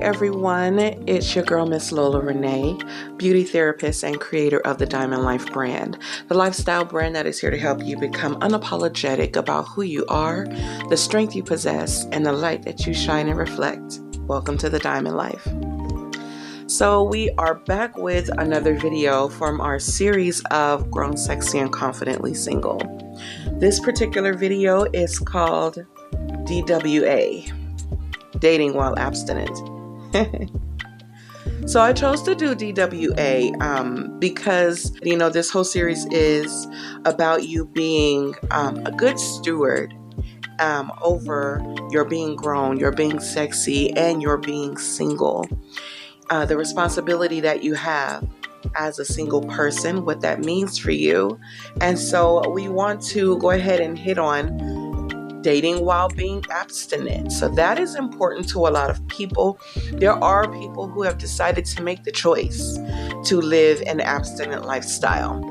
everyone, it's your girl Miss Lola Rene'e, beauty therapist and creator of the Diamond Life brand, the lifestyle brand that is here to help you become unapologetic about who you are, the strength you possess, and the light that you shine and reflect. Welcome to the Diamond Life. So we are back with another video from our series of Grown Sexy and Confidently Single. This particular video is called DWA, Dating While Abstinent. So I chose to do DWA because, this whole series is about you being a good steward over your being grown, your being sexy, and your being single. The responsibility that you have as a single person, what that means for you. And so we want to go ahead and hit on dating while being abstinent. So that is important to a lot of people. There are people who have decided to make the choice to live an abstinent lifestyle.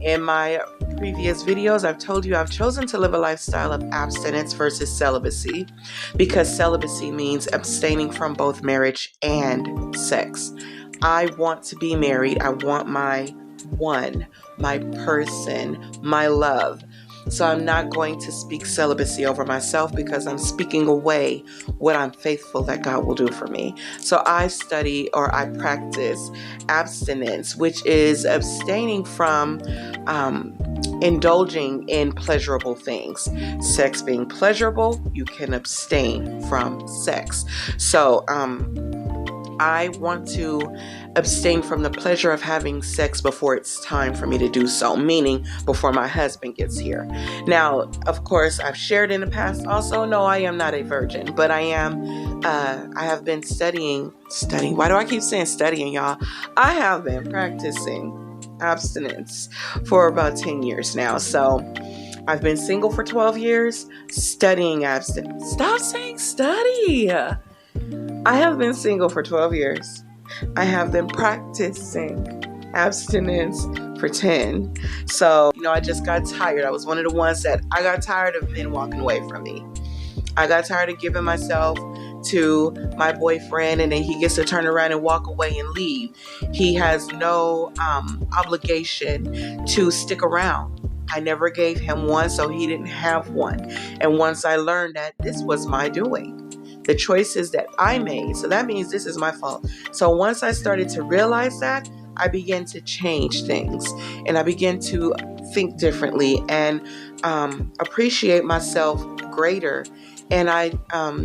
In my previous videos, I've told you I've chosen to live a lifestyle of abstinence versus celibacy, because celibacy means abstaining from both marriage and sex. I want to be married. I want my one, my person, my love. So I'm not going to speak celibacy over myself, because I'm speaking away what I'm faithful that God will do for me. So I study, or I practice abstinence, which is abstaining from indulging in pleasurable things. Sex being pleasurable, you can abstain from sex. So I want to abstain from the pleasure of having sex before it's time for me to do so, meaning before my husband gets here. Now, of course, I've shared in the past also, no, I am not a virgin, but I have been studying. Why do I keep saying studying, y'all? I have been practicing abstinence for about 10 years now. So I've been single for 12 years, studying abstinence. Stop saying study. I have been single for 12 years. I have been practicing abstinence for 10. So, I just got tired. I was one of the ones that I got tired of men walking away from me. I got tired of giving myself to my boyfriend, and then he gets to turn around and walk away and leave. He has no obligation to stick around. I never gave him one, so he didn't have one. And once I learned that this was my doing, the choices that I made, so that means this is my fault. So once I started to realize that, I began to change things, and I began to think differently and appreciate myself greater. And I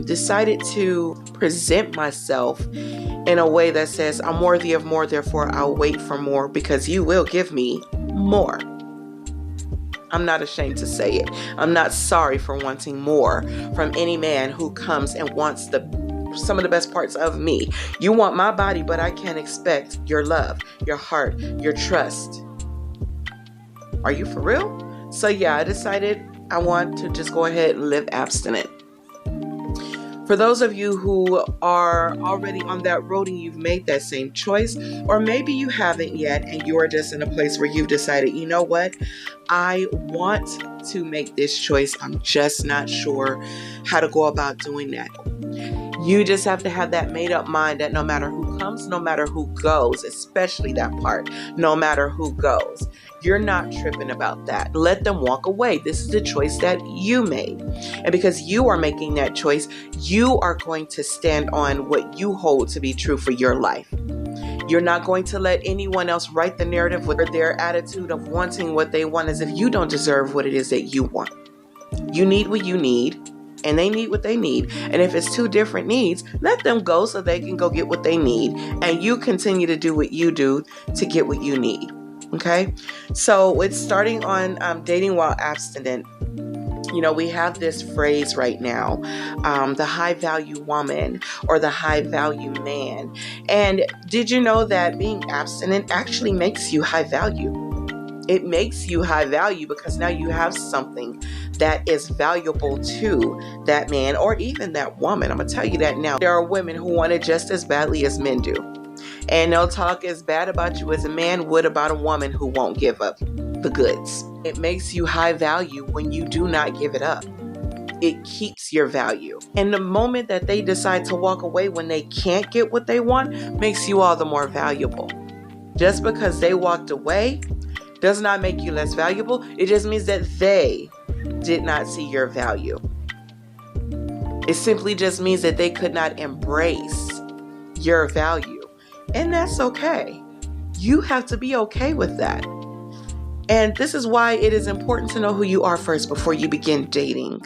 decided to present myself in a way that says, I'm worthy of more, therefore I'll wait for more, because you will give me more. I'm not ashamed to say it. I'm not sorry for wanting more from any man who comes and wants some of the best parts of me. You want my body, but I can't expect your love, your heart, your trust. Are you for real? So yeah, I decided I want to just go ahead and live abstinent. For those of you who are already on that road and you've made that same choice, or maybe you haven't yet and you are just in a place where you've decided, you know what, I want to make this choice. I'm just not sure how to go about doing that. You just have to have that made up mind that no matter who comes, no matter who goes, especially that part, no matter who goes, you're not tripping about that. Let them walk away. This is the choice that you made. And because you are making that choice, you are going to stand on what you hold to be true for your life. You're not going to let anyone else write the narrative with their attitude of wanting what they want, as if you don't deserve what it is that you want. You need what you need, and they need what they need. And if it's two different needs, let them go so they can go get what they need. And you continue to do what you do to get what you need. Okay? So it's starting on dating while abstinent. We have this phrase right now, the high value woman or the high value man. And did you know that being abstinent actually makes you high value? It makes you high value because now you have something that is valuable to that man or even that woman. I'm going to tell you that now. There are women who want it just as badly as men do. And they'll talk as bad about you as a man would about a woman who won't give up the goods. It makes you high value when you do not give it up. it keeps your value. And the moment that they decide to walk away when they can't get what they want makes you all the more valuable. Just because they walked away does not make you less valuable. It just means that they did not see your value. It simply just means that they could not embrace your value. And that's okay. You have to be okay with that. And this is why it is important to know who you are first before you begin dating.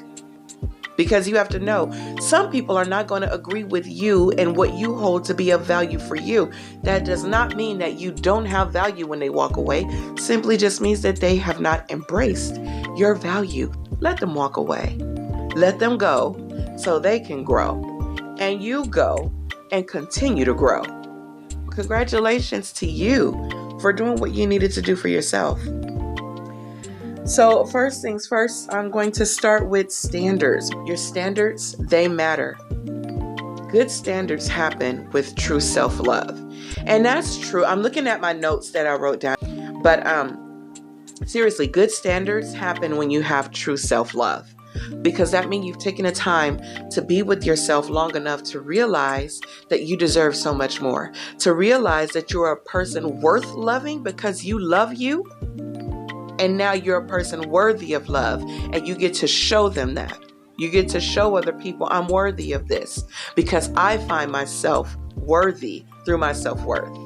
Because you have to know, some people are not going to agree with you and what you hold to be of value for you. That does not mean that you don't have value when they walk away. Simply just means that they have not embraced your value. Let them walk away. Let them go so they can grow. And you go and continue to grow. Congratulations to you for doing what you needed to do for yourself. So first things first, I'm going to start with standards. Your standards, they matter. Good standards happen with true self-love. And that's true. I'm looking at my notes that I wrote down. But seriously, good standards happen when you have true self-love. Because that means you've taken the time to be with yourself long enough to realize that you deserve so much more. To realize that you're a person worth loving because you love you. And now you're a person worthy of love. And you get to show them that. You get to show other people, I'm worthy of this. Because I find myself worthy through my self-worth.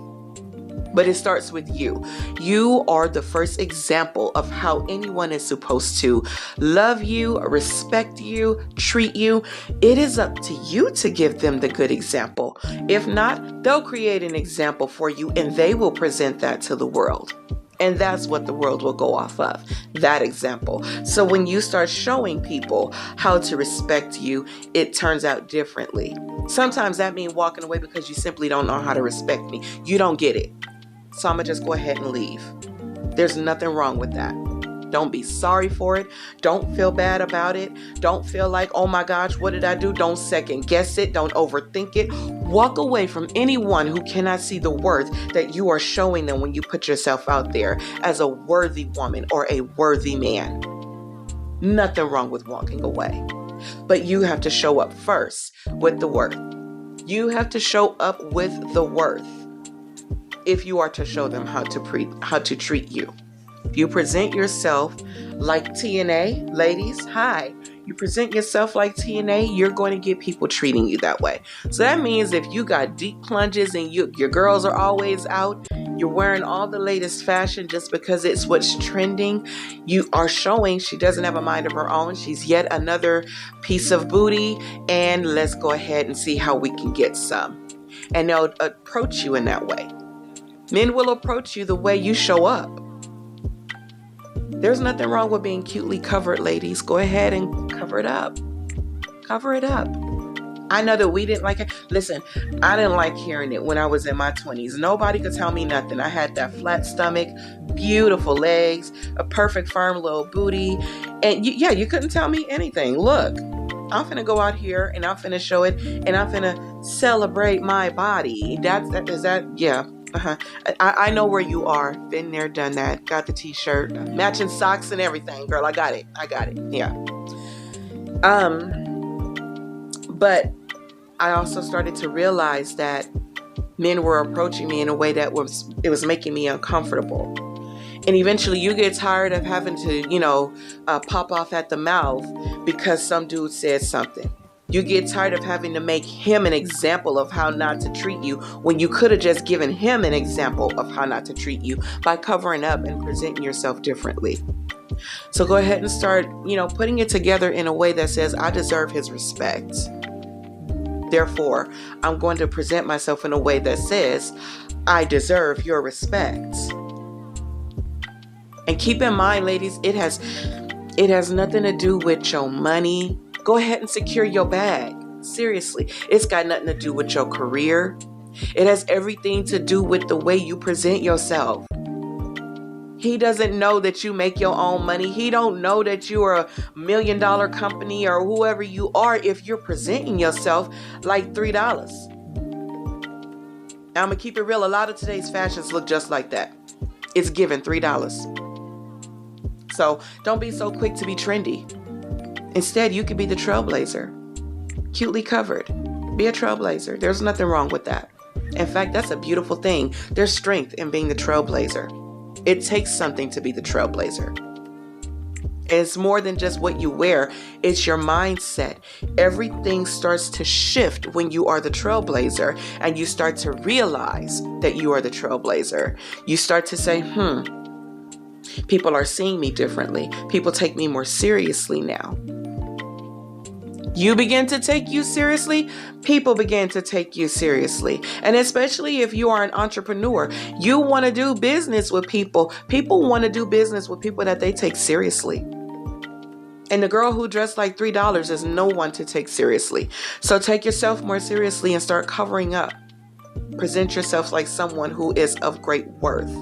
But it starts with you. You are the first example of how anyone is supposed to love you, respect you, treat you. It is up to you to give them the good example. If not, they'll create an example for you and they will present that to the world. And that's what the world will go off of, that example. So when you start showing people how to respect you, it turns out differently. Sometimes that means walking away because you simply don't know how to respect me. You don't get it. So I'm going to just go ahead and leave. There's nothing wrong with that. Don't be sorry for it. Don't feel bad about it. Don't feel like, oh my gosh, what did I do? Don't second guess it. Don't overthink it. Walk away from anyone who cannot see the worth that you are showing them when you put yourself out there as a worthy woman or a worthy man. Nothing wrong with walking away. But you have to show up first with the worth. You have to show up with the worth if you are to show them how to treat you. You present yourself like TNA, ladies. Hi. You present yourself like TNA, you're going to get people treating you that way. So that means if you got deep plunges and your girls are always out, you're wearing all the latest fashion just because it's what's trending, you are showing she doesn't have a mind of her own. She's yet another piece of booty, and let's go ahead and see how we can get some. And they'll approach you in that way. Men will approach you the way you show up. There's nothing wrong with being cutely covered, ladies. Go ahead and cover it up. Cover it up. I know that we didn't like it. Listen, I didn't like hearing it when I was in my 20s. Nobody could tell me nothing. I had that flat stomach, beautiful legs, a perfect firm little booty. And you couldn't tell me anything. Look, I'm finna go out here and I'm finna show it and I'm finna celebrate my body. Yeah. I know where you are. Been there, done that. Got the t-shirt, matching socks and everything. Girl, I got it. Yeah. But I also started to realize that men were approaching me in a way that was making me uncomfortable. And eventually you get tired of having to, pop off at the mouth because some dude said something. You get tired of having to make him an example of how not to treat you when you could have just given him an example of how not to treat you by covering up and presenting yourself differently. So go ahead and start, putting it together in a way that says, I deserve his respect. Therefore, I'm going to present myself in a way that says, I deserve your respect. And keep in mind, ladies, it has nothing to do with your money. Go ahead and secure your bag. Seriously, it's got nothing to do with your career. It has everything to do with the way you present yourself. He doesn't know that you make your own money. He don't know that you are $1 million company or whoever you are if you're presenting yourself like $3. Now, I'm going to keep it real. A lot of today's fashions look just like that. It's given $3. So don't be so quick to be trendy. Instead, you could be the trailblazer. Cutely covered. Be a trailblazer. There's nothing wrong with that. In fact, that's a beautiful thing. There's strength in being the trailblazer. It takes something to be the trailblazer. It's more than just what you wear. It's your mindset. Everything starts to shift when you are the trailblazer and you start to realize that you are the trailblazer. You start to say, people are seeing me differently. People take me more seriously now. You begin to take you seriously, people begin to take you seriously. And especially if you are an entrepreneur, you want to do business with people. People want to do business with people that they take seriously. And the girl who dressed like $3 is no one to take seriously. So take yourself more seriously and start covering up. Present yourself like someone who is of great worth.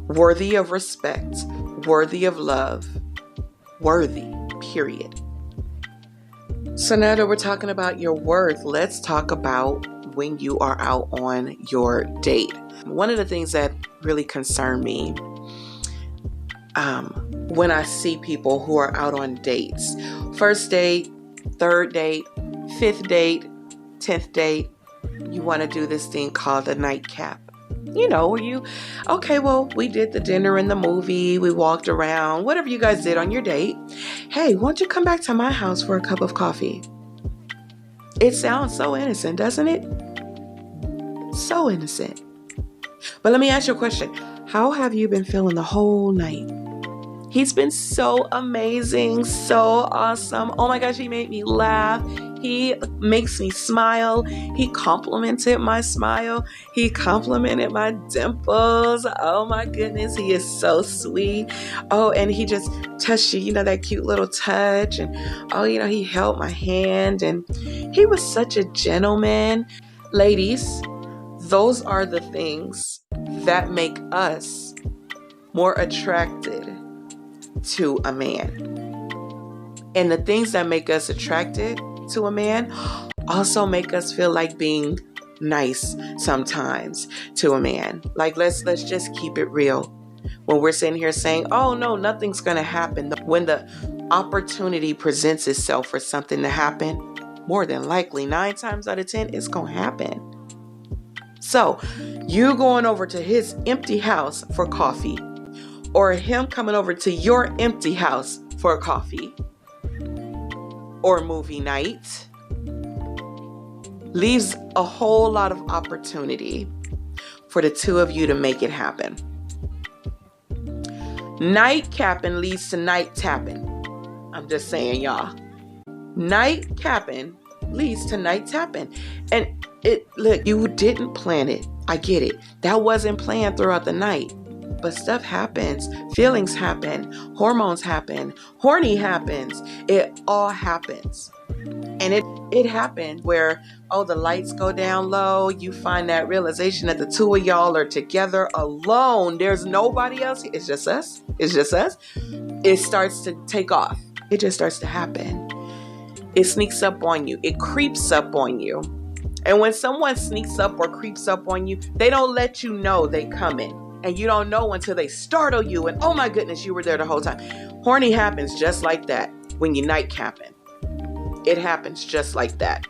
Worthy of respect, worthy of love, worthy, period. So now that we're talking about your worth, let's talk about when you are out on your date. One of the things that really concern me when I see people who are out on dates, first date, third date, fifth date, 10th date, you want to do this thing called a nightcap. You know, we did the dinner and the movie, we walked around, whatever you guys did on your date. Hey, won't you come back to my house for a cup of coffee? It sounds so innocent, doesn't it? So innocent. But let me ask you a question. How have you been feeling the whole night? He's been so amazing, so awesome. Oh my gosh, he made me laugh. He makes me smile. He complimented my smile. He complimented my dimples. Oh my goodness, he is so sweet. Oh, and he just touched you, that cute little touch. And he held my hand and he was such a gentleman. Ladies, those are the things that make us more attracted to a man. And the things that make us attracted to a man also make us feel like being nice sometimes to a man. Like let's just keep it real. When we're sitting here saying, oh no, nothing's gonna happen, when the opportunity presents itself for something to happen, more than likely 9 times out of 10 it's gonna happen. So you going over to his empty house for coffee, or him coming over to your empty house for a coffee or movie night, leaves a whole lot of opportunity for the two of you to make it happen. Night capping leads to night tapping. I'm just saying, y'all. Night capping leads to night tapping. And look, you didn't plan it. I get it. That wasn't planned throughout the night. But stuff happens, feelings happen, hormones happen, horny happens, it all happens. And it happened where, the lights go down low, you find that realization that the two of y'all are together alone. There's nobody else. It's just us. It starts to take off. It just starts to happen. It sneaks up on you. It creeps up on you. And when someone sneaks up or creeps up on you, they don't let you know they coming. And you don't know until they startle you. And oh my goodness, you were there the whole time. Horny happens just like that when you night capping. It happens just like that.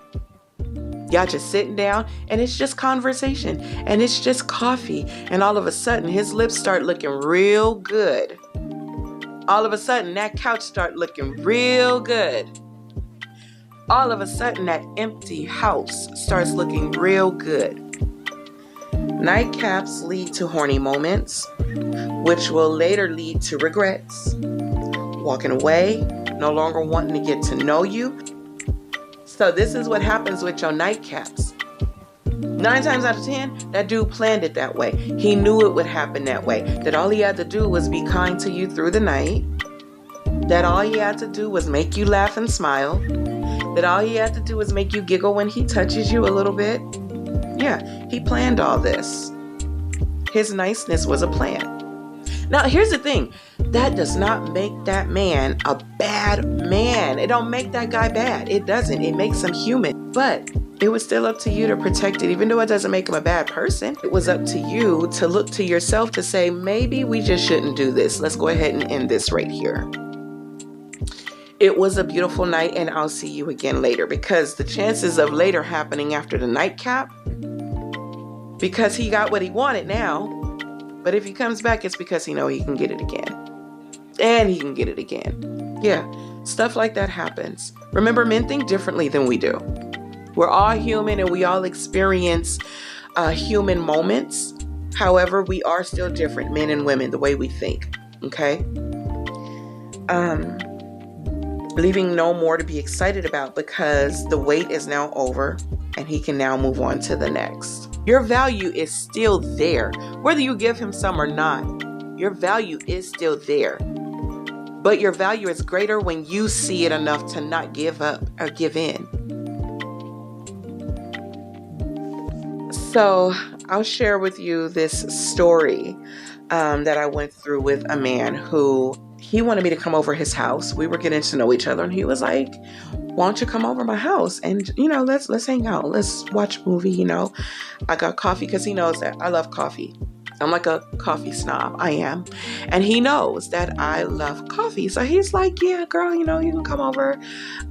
Y'all just sitting down and it's just conversation and it's just coffee. And all of a sudden his lips start looking real good. All of a sudden that couch start looking real good. All of a sudden that empty house starts looking real good. Nightcaps lead to horny moments, which will later lead to regrets, walking away, no longer wanting to get to know you. So this is what happens with your nightcaps. 9 times out of 10, that dude planned it that way. He knew it would happen that way. That all he had to do was be kind to you through the night. That all he had to do was make you laugh and smile. That all he had to do was make you giggle when he touches you a little bit. Yeah, he planned all this. His niceness was a plan. Now, here's the thing. That does not make that man a bad man. It don't make that guy bad. It doesn't. It makes him human. But it was still up to you to protect it. Even though it doesn't make him a bad person, it was up to you to look to yourself to say, maybe we just shouldn't do this. Let's go ahead and end this right here. It was a beautiful night, and I'll see you again later, because the chances of later happening after the nightcap, because he got what he wanted now. But if he comes back, it's because he knows he can get it again. And he can get it again. Yeah, stuff like that happens. Remember, men think differently than we do. We're all human and we all experience human moments. However, we are still different, men and women, the way we think. Okay? Leaving no more to be excited about, because the wait is now over and he can now move on to the next. Your value is still there. Whether you give him some or not, your value is still there. But your value is greater when you see it enough to not give up or give in. So I'll share with you this story that I went through with a man who, he wanted me to come over his house. We were getting to know each other, and he was like, why don't you come over my house and, let's hang out. Let's watch a movie. I got coffee, because he knows that I love coffee. I'm like a coffee snob. I am. And he knows that I love coffee. So he's like, yeah, girl, you can come over,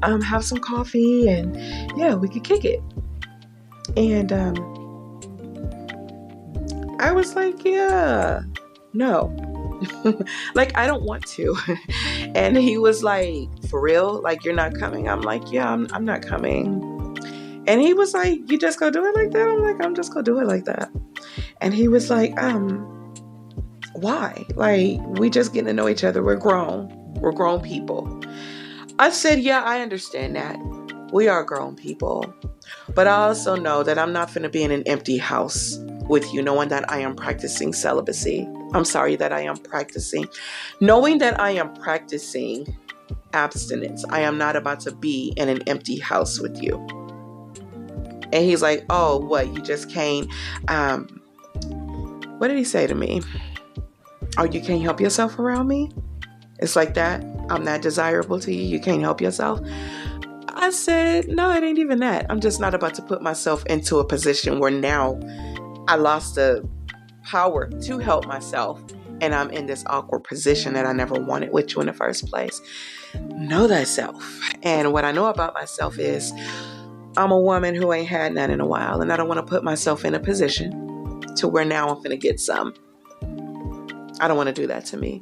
have some coffee, and yeah, we could kick it. And I was like, yeah, no. Like, I don't want to. And he was like, for real? Like, you're not coming? I'm like, yeah, I'm not coming. And he was like, you just gonna do it like that? I'm like, I'm just gonna do it like that. And he was like, why? Like, we just getting to know each other. We're grown people. I said, yeah, I understand that. We are grown people. But I also know that I'm not finna be in an empty house with you, knowing that I am practicing celibacy. I'm sorry, that I am practicing. Knowing that I am practicing abstinence. I am not about to be in an empty house with you. And he's like, oh, what? You just can't. What did he say to me? Oh, you can't help yourself around me? It's like that. I'm not desirable to you. You can't help yourself. I said, no, it ain't even that. I'm just not about to put myself into a position where now I lost the power to help myself, and I'm in this awkward position that I never wanted with you in the first place. Know thyself. And what I know about myself is I'm a woman who ain't had none in a while, and I don't want to put myself in a position to where now I'm finna get some. I don't want to do that to me.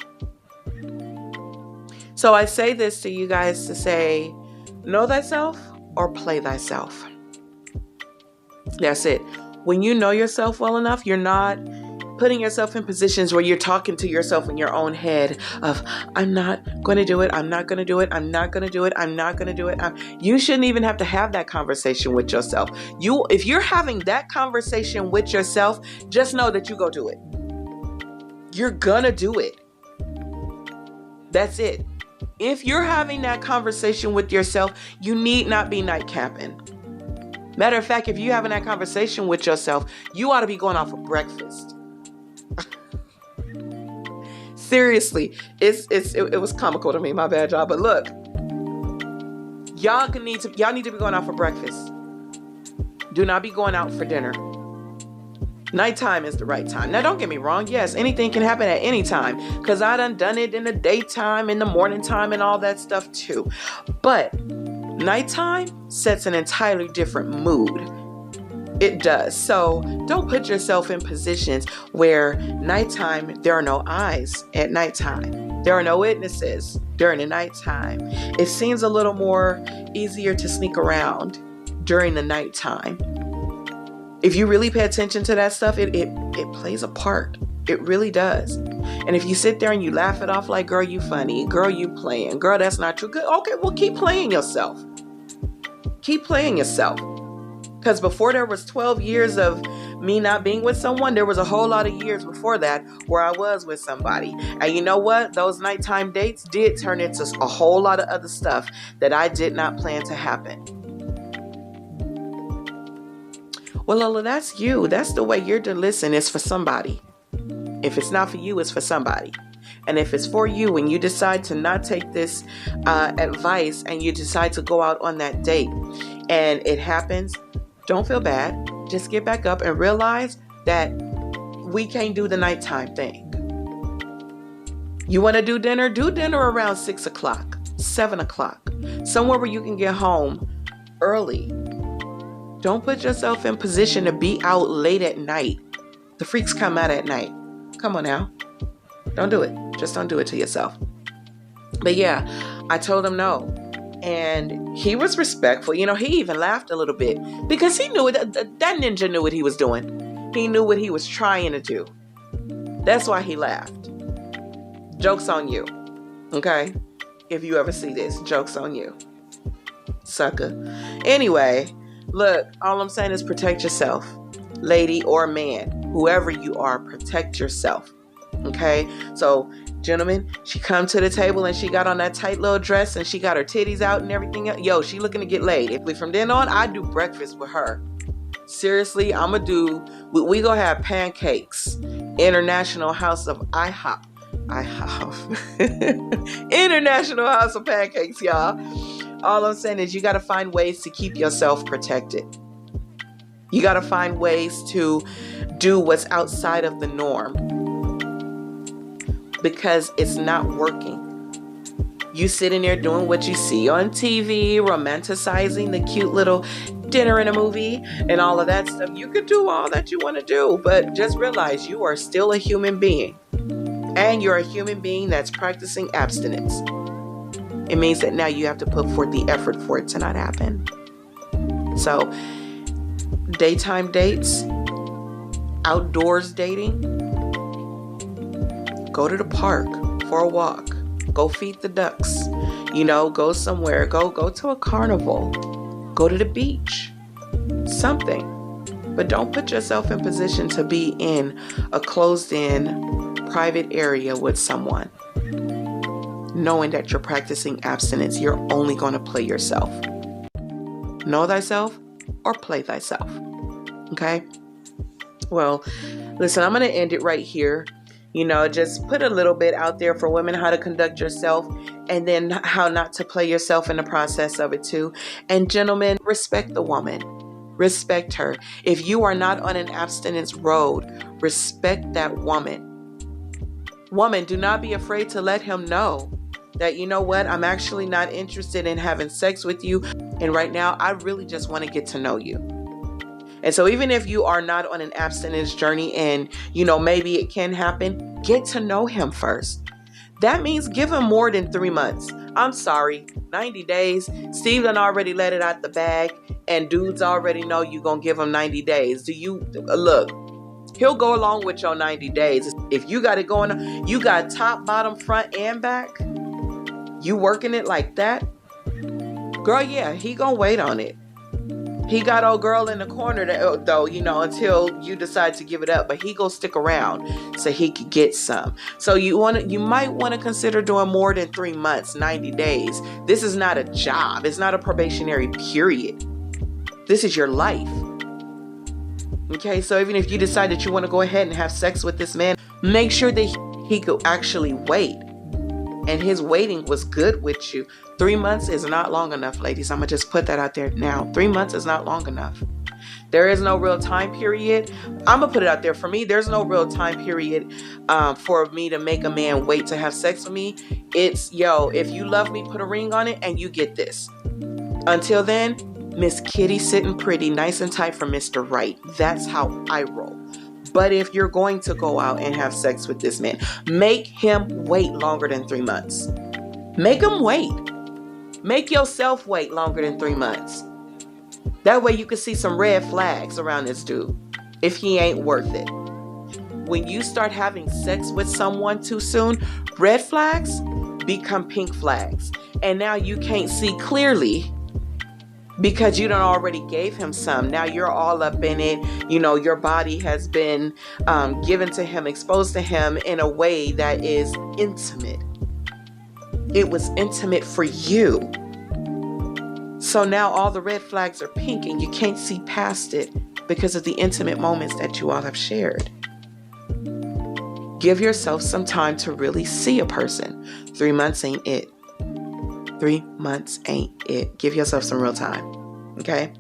So I say this to you guys to say, know thyself or play thyself. That's it. When you know yourself well enough, you're not putting yourself in positions where you're talking to yourself in your own head of, I'm not going to do it. I'm not going to do it. I'm not going to do it. I'm not going to do it. You shouldn't even have to have that conversation with yourself. If you're having that conversation with yourself, just know that you go do it. You're going to do it. That's it. If you're having that conversation with yourself, you need not be nightcapping. Matter of fact, if you're having that conversation with yourself, you ought to be going out for breakfast. Seriously, it was comical to me. My bad, y'all. But look, y'all need to be going out for breakfast. Do not be going out for dinner. Nighttime is the right time. Now, don't get me wrong. Yes, anything can happen at any time, because I done it in the daytime, in the morning time, and all that stuff too. But nighttime sets an entirely different mood. It does. So don't put yourself in positions where nighttime, there are no eyes at nighttime. There are no witnesses during the nighttime. It seems a little more easier to sneak around during the nighttime. If you really pay attention to that stuff, it plays a part. It really does. And if you sit there and you laugh it off like, girl, you funny, girl, you playing, girl, that's not true. Good. Okay, well, keep playing yourself. Keep playing yourself. Because before there was 12 years of me not being with someone, there was a whole lot of years before that where I was with somebody. And you know what? Those nighttime dates did turn into a whole lot of other stuff that I did not plan to happen. Well, Lola, that's you. That's the way you're to listen. It's for somebody. If it's not for you, it's for somebody. And if it's for you and you decide to not take this advice and you decide to go out on that date and it happens, don't feel bad. Just get back up and realize that we can't do the nighttime thing. You want to do dinner? Do dinner around 6 o'clock. 7 o'clock, somewhere where you can get home early. Don't put yourself in position to be out late at night. The freaks come out at night. Come on now. Don't do it. Just don't do it to yourself. But yeah, I told him no. And he was respectful. He even laughed a little bit because he knew it. That ninja knew what he was doing. He knew what he was trying to do. That's why he laughed. Joke's on you. Okay? If you ever see this, joke's on you. Sucker. Anyway, look, all I'm saying is protect yourself. Lady or man, whoever you are, protect yourself. Okay? So, gentlemen, she come to the table and she got on that tight little dress and she got her titties out and everything else. Yo, she looking to get laid. From then on, I do breakfast with her. Seriously, we gonna have pancakes. International House of IHOP. International House of Pancakes, y'all. All I'm saying is you got to find ways to keep yourself protected. You got to find ways to do what's outside of the norm because it's not working. You sitting there doing what you see on TV, romanticizing the cute little dinner in a movie and all of that stuff. You could do all that you want to do, but just realize you are still a human being. And you're a human being that's practicing abstinence. It means that now you have to put forth the effort for it to not happen. So, daytime dates, outdoors dating, go to the park for a walk, go feed the ducks, go somewhere, go to a carnival, go to the beach, something. But don't put yourself in position to be in a closed-in private area with someone, knowing that you're practicing abstinence. You're only going to play yourself. Know thyself or play thyself. Okay? Well, listen, I'm going to end it right here. Just put a little bit out there for women, how to conduct yourself, and then how not to play yourself in the process of it too. And gentlemen, respect the woman. Respect her. If you are not on an abstinence road, respect that woman. Woman, do not be afraid to let him know that, you know what, I'm actually not interested in having sex with you. And right now, I really just want to get to know you. And so even if you are not on an abstinence journey and, maybe it can happen, get to know him first. That means give him more than 3 months. I'm sorry, 90 days. Steve done already let it out the bag and dudes already know you going to give him 90 days. Look, he'll go along with your 90 days. If you got it going on, you got top, bottom, front, and back, you working it like that, girl, yeah, he gonna wait on it. He got old girl in the corner though, until you decide to give it up, but he gonna stick around so he could get some. So you might want to consider doing more than 3 months, 90 days. This is not a job. It's not a probationary period. This is your life. Okay, so even if you decide that you want to go ahead and have sex with this man, make sure that he could actually wait. And his waiting was good with you. 3 months is not long enough, ladies. I'm going to just put that out there now. 3 months is not long enough. There is no real time period. I'm going to put it out there. For me, there's no real time period for me to make a man wait to have sex with me. It's, if you love me, put a ring on it and you get this. Until then, Miss Kitty sitting pretty, nice and tight for Mr. Right. That's how I roll. But if you're going to go out and have sex with this man, make him wait longer than 3 months. Make him wait. Make yourself wait longer than 3 months. That way you can see some red flags around this dude if he ain't worth it. When you start having sex with someone too soon, red flags become pink flags. And now you can't see clearly because you done already gave him some. Now you're all up in it. Your body has been given to him, exposed to him in a way that is intimate. It was intimate for you. So now all the red flags are pink and you can't see past it because of the intimate moments that you all have shared. Give yourself some time to really see a person. 3 months ain't it. 3 months ain't it. Give yourself some real time. Okay?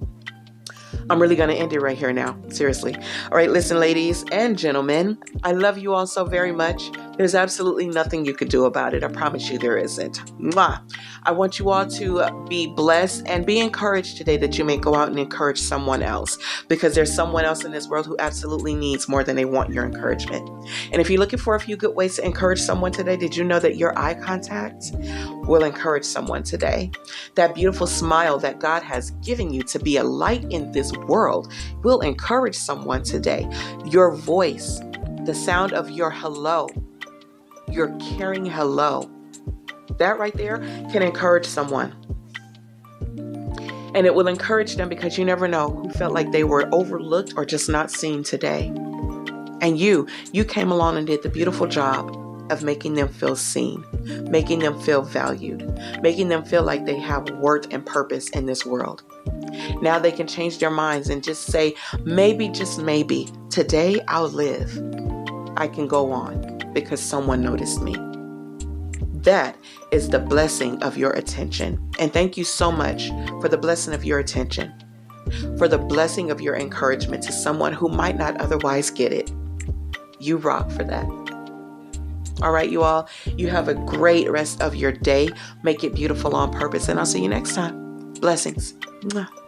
I'm really going to end it right here now. Seriously. All right, listen, ladies and gentlemen. I love you all so very much. There's absolutely nothing you could do about it. I promise you there isn't. Mwah. I want you all to be blessed and be encouraged today, that you may go out and encourage someone else, because there's someone else in this world who absolutely needs more than they want your encouragement. And if you're looking for a few good ways to encourage someone today, did you know that your eye contact will encourage someone today? That beautiful smile that God has given you to be a light in this world will encourage someone today. Your voice, the sound of your hello, your caring hello, that right there can encourage someone. And it will encourage them, because you never know who felt like they were overlooked or just not seen today. And you came along and did the beautiful job of making them feel seen, making them feel valued, making them feel like they have worth and purpose in this world. Now they can change their minds and just say, maybe, just maybe, today I'll live. I can go on because someone noticed me. That is the blessing of your attention. And thank you so much for the blessing of your attention, for the blessing of your encouragement to someone who might not otherwise get it. You rock for that. All right, you all, you have a great rest of your day. Make it beautiful on purpose, and I'll see you next time. Blessings. Mwah.